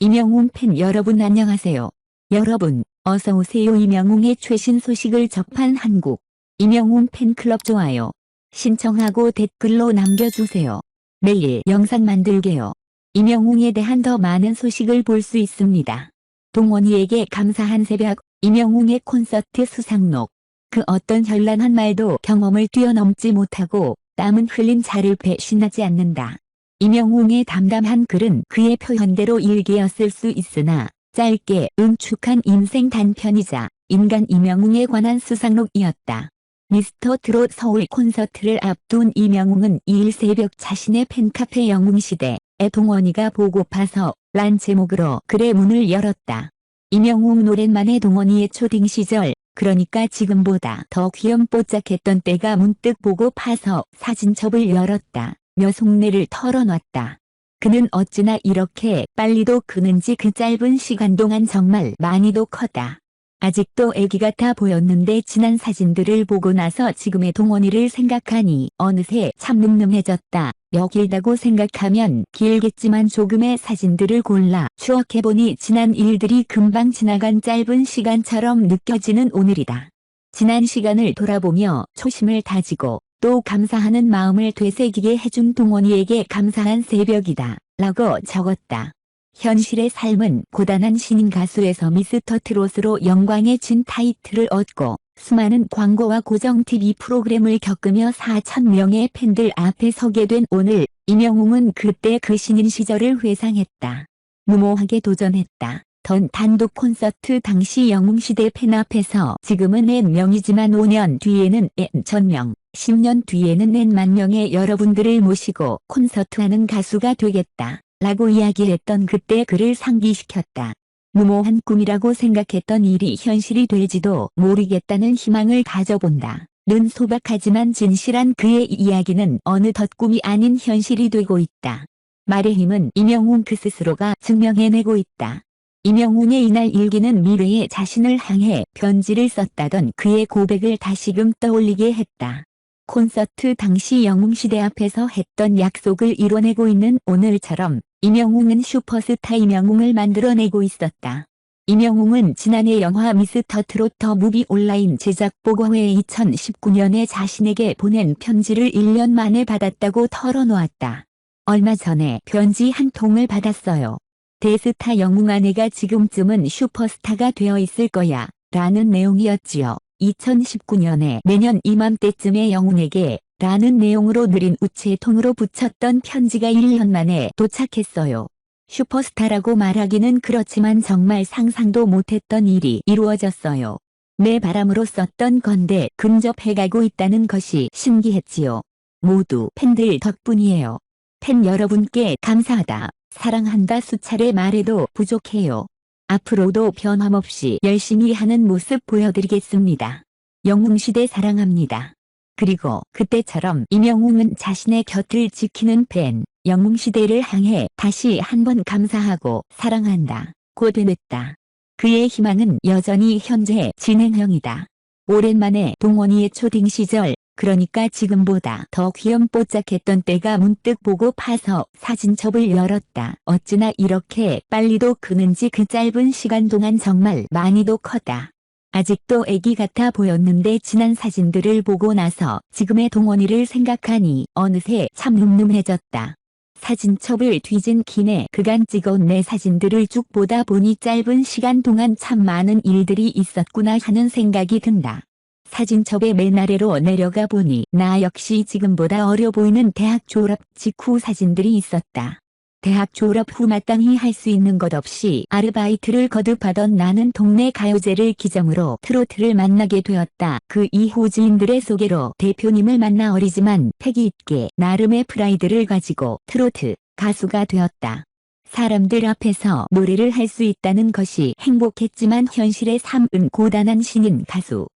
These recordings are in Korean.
임영웅 팬 여러분 안녕하세요. 여러분 어서오세요. 임영웅의 최신 소식을 접한 한국 임영웅 팬클럽 좋아요 신청하고 댓글로 남겨주세요. 매일 영상 만들게요. 임영웅에 대한 더 많은 소식을 볼 수 있습니다. 동원이에게 감사한 새벽 임영웅의 콘서트 수상록. 그 어떤 현란한 말도 경험을 뛰어넘지 못하고 땀은 흘린 자를 배신하지 않는다. 임영웅의 담담한 글은 그의 표현대로 일기였을 수 있으나 짧게 응축한 인생 단편이자 인간 임영웅에 관한 수상록이었다. 미스터 트롯 서울 콘서트를 앞둔 임영웅은 2일 새벽 자신의 팬카페 영웅시대에 동원이가 보고파서 란 제목으로 글의 문을 열었다. 임영웅 오랜만에 동원이의 초딩 시절, 그러니까 지금보다 더 귀염뽀짝했던 때가 문득 보고파서 사진첩을 열었다. 며 속내를 털어놨다. 그는 어찌나 이렇게 빨리도 크는지 그 짧은 시간 동안 정말 많이도 컸다. 아직도 애기 같아 보였는데 지난 사진들을 보고 나서 지금의 동원이를 생각하니 어느새 참 늠름해졌다. 길다고 생각하면 길겠지만 조금의 사진들을 골라 추억해보니 지난 일들이 금방 지나간 짧은 시간처럼 느껴지는 오늘이다. 지난 시간을 돌아보며 초심을 다지고 또 감사하는 마음을 되새기게 해준 동원이에게 감사한 새벽이다. 라고 적었다. 현실의 삶은 고단한 신인 가수에서 미스터 트롯으로 영광의 진 타이틀을 얻고 수많은 광고와 고정 TV 프로그램을 겪으며 4,000명의 팬들 앞에 서게 된 오늘, 임영웅은 그때 그 신인 시절을 회상했다. 무모하게 도전했다. 던 단독 콘서트 당시 영웅시대 팬 앞에서 지금은 4명이지만 5년 뒤에는 1000명, 10년 뒤에는 4만명의 여러분들을 모시고 콘서트하는 가수가 되겠다. 라고 이야기했던 그때 그를 상기시켰다. 무모한 꿈이라고 생각했던 일이 현실이 될지도 모르겠다는 희망을 가져본다. 는 소박하지만 진실한 그의 이야기는 어느덧 꿈이 아닌 현실이 되고 있다. 말의 힘은 임영웅 그 스스로가 증명해내고 있다. 임영웅의 이날 일기는 미래의 자신을 향해 편지를 썼다던 그의 고백을 다시금 떠올리게 했다. 콘서트 당시 영웅시대 앞에서 했던 약속을 이뤄내고 있는 오늘처럼 임영웅은 슈퍼스타 임영웅을 만들어내고 있었다. 임영웅은 지난해 영화 미스터 트롯 더 무비 온라인 제작 보고회에 2019년에 자신에게 보낸 편지를 1년 만에 받았다고 털어놓았다. 얼마 전에 편지 한 통을 받았어요. 대스타 영웅아 내가 지금쯤은 슈퍼스타가 되어 있을 거야 라는 내용이었지요. 2019년에 내년 이맘때쯤에 영웅에게 라는 내용으로 느린 우체통으로 붙였던 편지가 1년 만에 도착했어요. 슈퍼스타라고 말하기는 그렇지만 정말 상상도 못했던 일이 이루어졌어요. 내 바람으로 썼던 건데 근접해가고 있다는 것이 신기했지요. 모두 팬들 덕분이에요. 팬 여러분께 감사하다. 사랑한다 수차례 말해도 부족해요. 앞으로도 변함없이 열심히 하는 모습 보여드리겠습니다. 영웅시대 사랑합니다. 그리고 그때처럼 임영웅은 자신의 곁을 지키는 팬, 영웅시대를 향해 다시 한번 감사하고 사랑한다. 고 되냈다. 그의 희망은 여전히 현재 진행형이다. 오랜만에 동원이의 초딩 시절, 그러니까 지금보다 더 귀염뽀짝했던 때가 문득 보고 파서 사진첩을 열었다. 어찌나 이렇게 빨리도 크는지 그 짧은 시간 동안 정말 많이도 컸다. 아직도 애기 같아 보였는데 지난 사진들을 보고 나서 지금의 동원이를 생각하니 어느새 참 늠름해졌다. 사진첩을 뒤진 김에 그간 찍어온 내 사진들을 쭉 보다 보니 짧은 시간 동안 참 많은 일들이 있었구나 하는 생각이 든다. 사진첩의 맨 아래로 내려가 보니 나 역시 지금보다 어려 보이는 대학 졸업 직후 사진들이 있었다. 대학 졸업 후 마땅히 할 수 있는 것 없이 아르바이트를 거듭하던 나는 동네 가요제를 기점으로 트로트를 만나게 되었다. 그 이후 지인들의 소개로 대표님을 만나 어리지만 패기 있게 나름의 프라이드를 가지고 트로트 가수가 되었다. 사람들 앞에서 노래를 할 수 있다는 것이 행복했지만 현실의 삶은 고단한 신인 가수.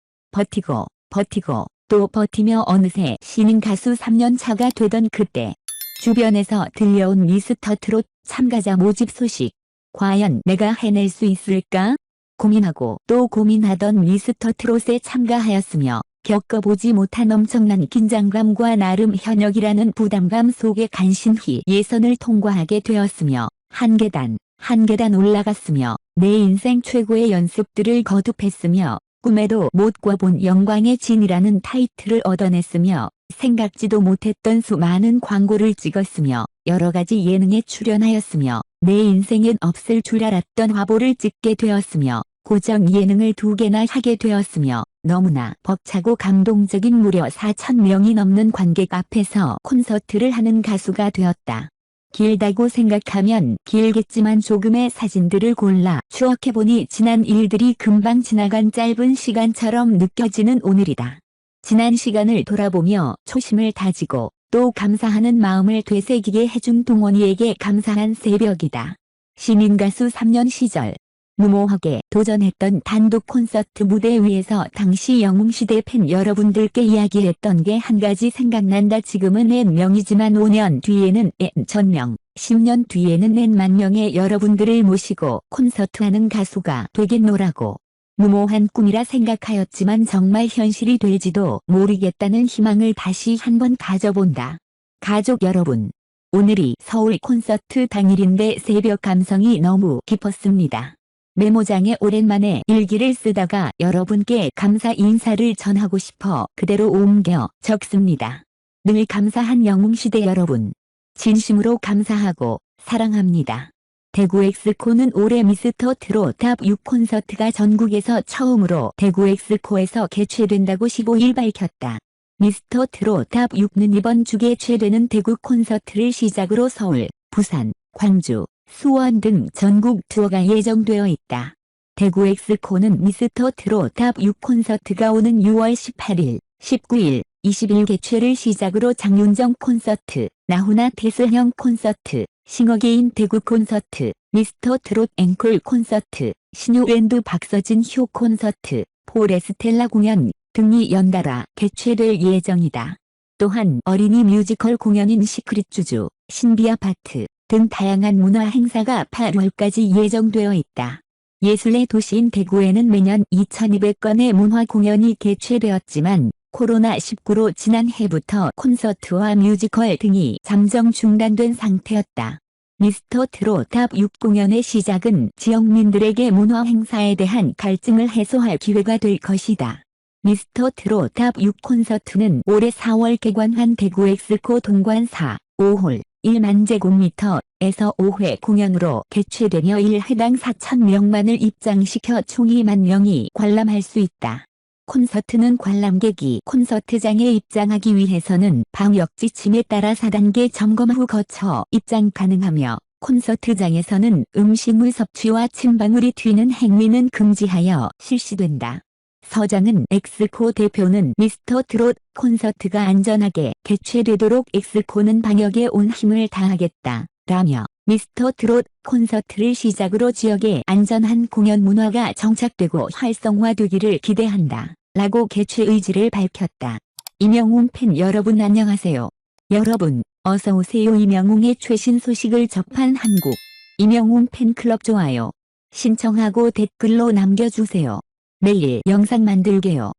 버티고 또 버티며 어느새 신인 가수 3년 차가 되던 그때 주변에서 들려온 미스터 트롯 참가자 모집 소식. 과연 내가 해낼 수 있을까? 고민하고 또 고민하던 미스터 트롯에 참가하였으며 겪어보지 못한 엄청난 긴장감과 나름 현역이라는 부담감 속에 간신히 예선을 통과하게 되었으며 한 계단 한 계단 올라갔으며 내 인생 최고의 연습들을 거듭했으며 꿈에도 못 꿔본 영광의 진이라는 타이틀을 얻어냈으며 생각지도 못했던 수많은 광고를 찍었으며 여러 가지 예능에 출연하였으며 내 인생엔 없을 줄 알았던 화보를 찍게 되었으며 고정 예능을 2개나 하게 되었으며 너무나 벅차고 감동적인 무려 4,000명이 넘는 관객 앞에서 콘서트를 하는 가수가 되었다. 길다고 생각하면 길겠지만 조금의 사진들을 골라 추억해보니 지난 일들이 금방 지나간 짧은 시간처럼 느껴지는 오늘이다. 지난 시간을 돌아보며 초심을 다지고 또 감사하는 마음을 되새기게 해준 동원이에게 감사한 새벽이다. 신인가수 3년 시절 무모하게 도전했던 단독 콘서트 무대 위에서 당시 영웅시대 팬 여러분들께 이야기했던 게 한 가지 생각난다. 지금은 N 명이지만 5년 뒤에는 N 1000명, 10년 뒤에는 N 만 명의 여러분들을 모시고 콘서트하는 가수가 되겠노라고. 무모한 꿈이라 생각하였지만 정말 현실이 될지도 모르겠다는 희망을 다시 한번 가져본다. 가족 여러분, 오늘이 서울 콘서트 당일인데 새벽 감성이 너무 깊었습니다. 메모장에 오랜만에 일기를 쓰다가 여러분께 감사 인사를 전하고 싶어 그대로 옮겨 적습니다. 늘 감사한 영웅시대 여러분. 진심으로 감사하고 사랑합니다. 대구 엑스코는 올해 미스터 트롯 탑6 콘서트가 전국에서 처음으로 대구 엑스코에서 개최된다고 15일 밝혔다. 미스터 트롯 탑6는 이번 주 개최되는 대구 콘서트를 시작으로 서울, 부산, 광주, 수원 등 전국 투어가 예정되어 있다. 대구 엑스코는 미스터 트롯 탑6 콘서트가 오는 6월 18일, 19일, 20일 개최를 시작으로 장윤정 콘서트, 나훈아 태슬형 콘서트, 싱어게인 대구 콘서트, 미스터 트롯 앵콜 콘서트, 신유랜드 박서진 효 콘서트, 포레스텔라 공연 등이 연달아 개최될 예정이다. 또한 어린이 뮤지컬 공연인 시크릿 주주, 신비아파트 등 다양한 문화 행사가 8월까지 예정되어 있다. 예술의 도시인 대구에는 매년 2,200건의 문화 공연이 개최되었지만 코로나19로 지난해부터 콘서트와 뮤지컬 등이 잠정 중단된 상태였다. 미스터 트롯 탑6 공연의 시작은 지역민들에게 문화 행사에 대한 갈증을 해소할 기회가 될 것이다. 미스터 트롯 탑6 콘서트는 올해 4월 개관한 대구 엑스코 동관 4, 5홀 1만 제곱미터에서 5회 공연으로 개최되며 1회당 4,000명만을 입장시켜 총 2만 명이 관람할 수 있다. 콘서트는 관람객이 콘서트장에 입장하기 위해서는 방역 지침에 따라 4단계 점검 후 거쳐 입장 가능하며 콘서트장에서는 음식물 섭취와 침방울이 튀는 행위는 금지하여 실시된다. 서장은 엑스코 대표는 미스터 트롯 콘서트가 안전하게 개최되도록 엑스코는 방역에 온 힘을 다하겠다 라며 미스터 트롯 콘서트를 시작으로 지역에 안전한 공연 문화가 정착되고 활성화되기를 기대한다 라고 개최 의지를 밝혔다. 임영웅 팬 여러분 안녕하세요. 여러분 어서오세요. 임영웅의 최신 소식을 접한 한국 임영웅 팬클럽 좋아요 신청하고 댓글로 남겨주세요. 매일 영상 만들게요.